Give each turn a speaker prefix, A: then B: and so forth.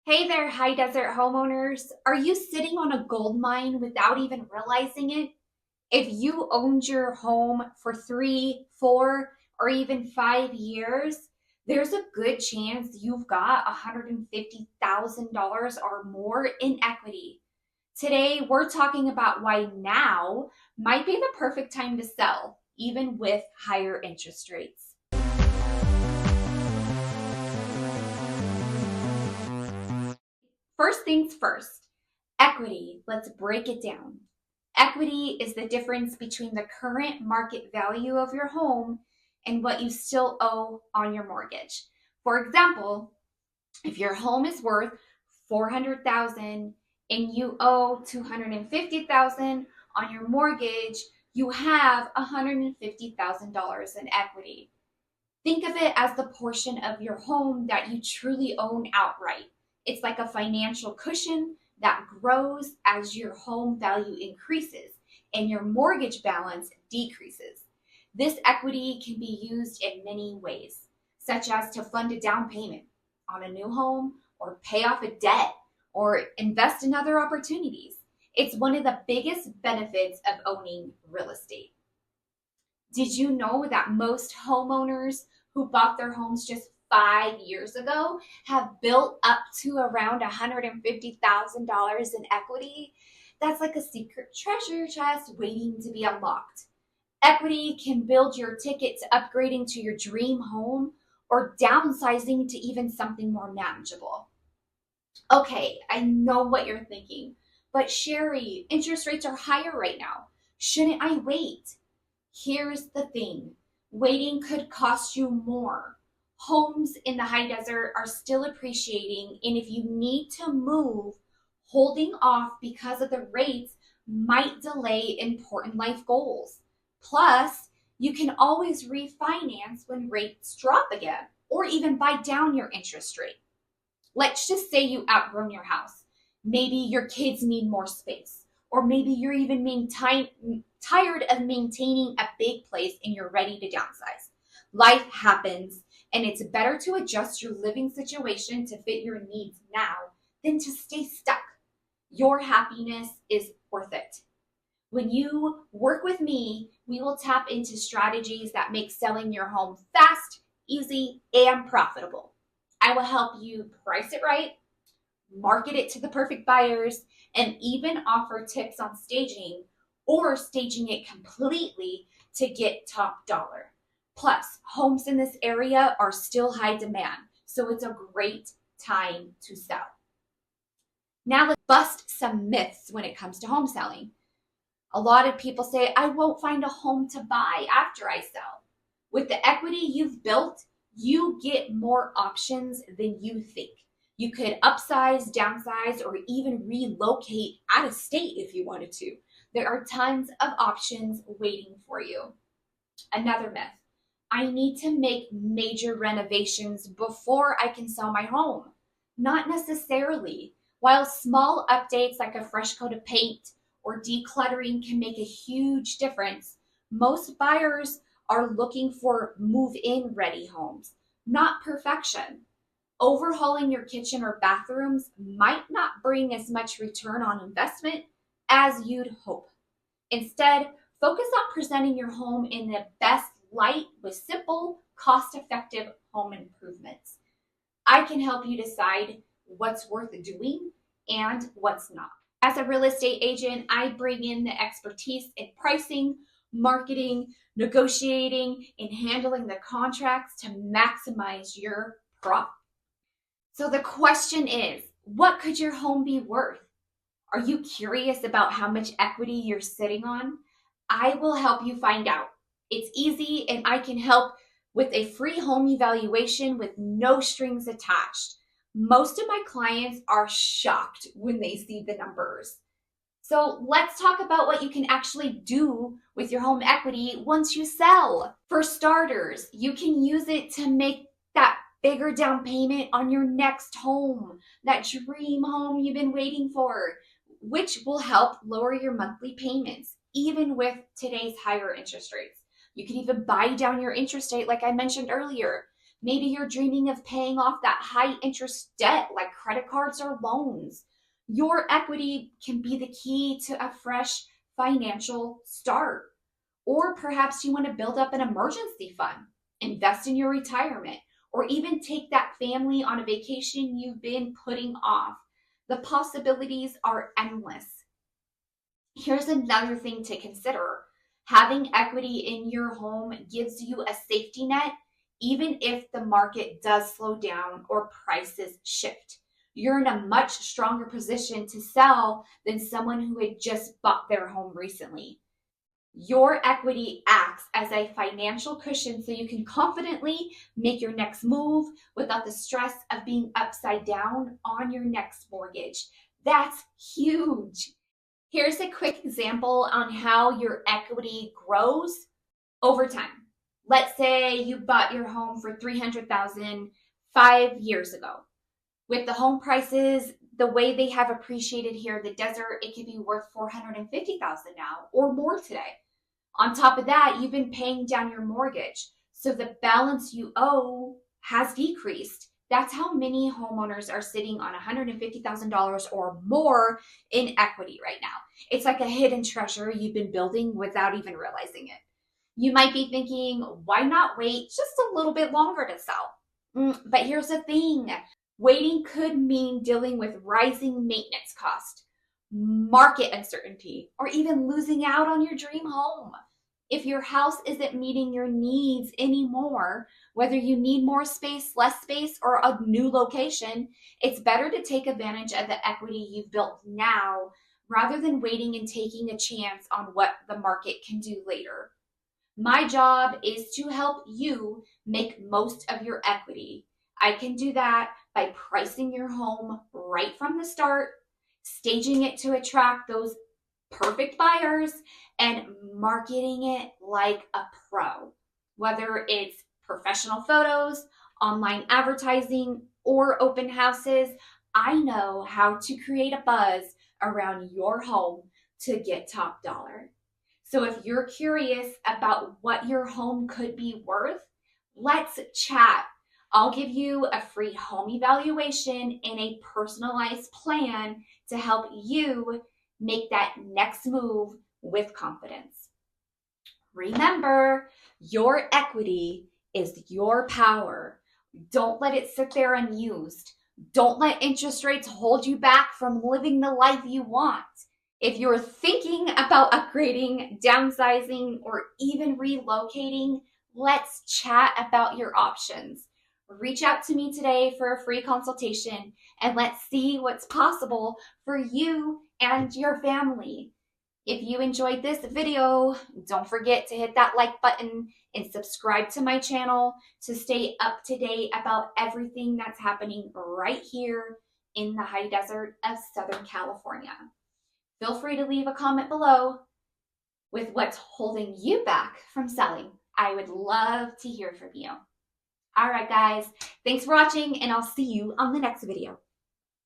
A: Hey there, high desert homeowners. Are you sitting on a gold mine without even realizing it? If you owned your home for 3, 4, or even 5 years, there's a good chance you've got $150,000 or more in equity. Today, we're talking about why now might be the perfect time to sell, even with higher interest rates. First things first, equity. Let's break it down. Equity is the difference between the current market value of your home and what you still owe on your mortgage. For example, if your home is worth 400,000 and you owe 250,000 on your mortgage, you have $150,000 in equity. Think of it as the portion of your home that you truly own outright. It's like a financial cushion that grows as your home value increases and your mortgage balance decreases. This equity can be used in many ways, such as to fund a down payment on a new home, or pay off a debt, or invest in other opportunities. It's one of the biggest benefits of owning real estate. Did you know that most homeowners who bought their homes just 5 years ago have built up to around $150,000 in equity? That's like a secret treasure chest waiting to be unlocked. Equity can build your ticket to upgrading to your dream home or downsizing to even something more manageable. Okay, I know what you're thinking, but Sheri, interest rates are higher right now. Shouldn't I wait? Here's the thing, waiting could cost you more. Homes in the high desert are still appreciating, and if you need to move, holding off because of the rates might delay important life goals. Plus, you can always refinance when rates drop again, or even buy down your interest rate. Let's just say you outgrown your house. Maybe your kids need more space, or maybe you're even tired of maintaining a big place and you're ready to downsize. Life happens, and it's better to adjust your living situation to fit your needs now than to stay stuck. Your happiness is worth it. When you work with me, we will tap into strategies that make selling your home fast, easy, and profitable. I will help you price it right, market it to the perfect buyers, and even offer tips on staging or staging it completely to get top dollar. Plus, homes in this area are still high demand, so it's a great time to sell. Now let's bust some myths when it comes to home selling. A lot of people say, I won't find a home to buy after I sell. With the equity you've built, you get more options than you think. You could upsize, downsize, or even relocate out of state if you wanted to. There are tons of options waiting for you. Another myth, I need to make major renovations before I can sell my home. Not necessarily. While small updates like a fresh coat of paint or decluttering can make a huge difference, most buyers are looking for move-in ready homes, not perfection. Overhauling your kitchen or bathrooms might not bring as much return on investment as you'd hope. Instead, focus on presenting your home in the best light with simple, cost-effective home improvements. I can help you decide what's worth doing and what's not. As a real estate agent, I bring in the expertise in pricing, marketing, negotiating, and handling the contracts to maximize your profit. So the question is, what could your home be worth? Are you curious about how much equity you're sitting on? I will help you find out. It's easy, and I can help with a free home evaluation with no strings attached. Most of my clients are shocked when they see the numbers. So let's talk about what you can actually do with your home equity once you sell. For starters, you can use it to make that bigger down payment on your next home, that dream home you've been waiting for, which will help lower your monthly payments, even with today's higher interest rates. You can even buy down your interest rate, like I mentioned earlier. Maybe you're dreaming of paying off that high interest debt like credit cards or loans. Your equity can be the key to a fresh financial start. Or perhaps you want to build up an emergency fund, invest in your retirement, or even take that family on a vacation you've been putting off. The possibilities are endless. Here's another thing to consider. Having equity in your home gives you a safety net, even if the market does slow down or prices shift. You're in a much stronger position to sell than someone who had just bought their home recently. Your equity acts as a financial cushion so you can confidently make your next move without the stress of being upside down on your next mortgage. That's huge. Here's a quick example on how your equity grows over time. Let's say you bought your home for $300,000 5 years ago. With the home prices, the way they have appreciated here in the desert, it could be worth $450,000 now or more today. On top of that, you've been paying down your mortgage, so the balance you owe has decreased. That's how many homeowners are sitting on $150,000 or more in equity right now. It's like a hidden treasure you've been building without even realizing it. You might be thinking, why not wait just a little bit longer to sell? But here's the thing. Waiting could mean dealing with rising maintenance costs, market uncertainty, or even losing out on your dream home. If your house isn't meeting your needs anymore, whether you need more space, less space, or a new location, it's better to take advantage of the equity you've built now rather than waiting and taking a chance on what the market can do later. My job is to help you make most of your equity. I can do that by pricing your home right from the start, staging it to attract those perfect buyers, and marketing it like a pro. Whether it's professional photos, online advertising, or open houses, I know how to create a buzz around your home to get top dollar. So if you're curious about what your home could be worth, let's chat. I'll give you a free home evaluation and a personalized plan to help you make that next move with confidence. Remember, your equity is your power. Don't let it sit there unused. Don't let interest rates hold you back from living the life you want. If you're thinking about upgrading, downsizing, or even relocating, let's chat about your options. Reach out to me today for a free consultation and let's see what's possible for you and your family. If you enjoyed this video, don't forget to hit that like button and subscribe to my channel to stay up to date about everything that's happening right here in the high desert of Southern California. Feel free to leave a comment below with what's holding you back from selling. I would love to hear from you. All right, guys, thanks for watching, and I'll see you on the next video.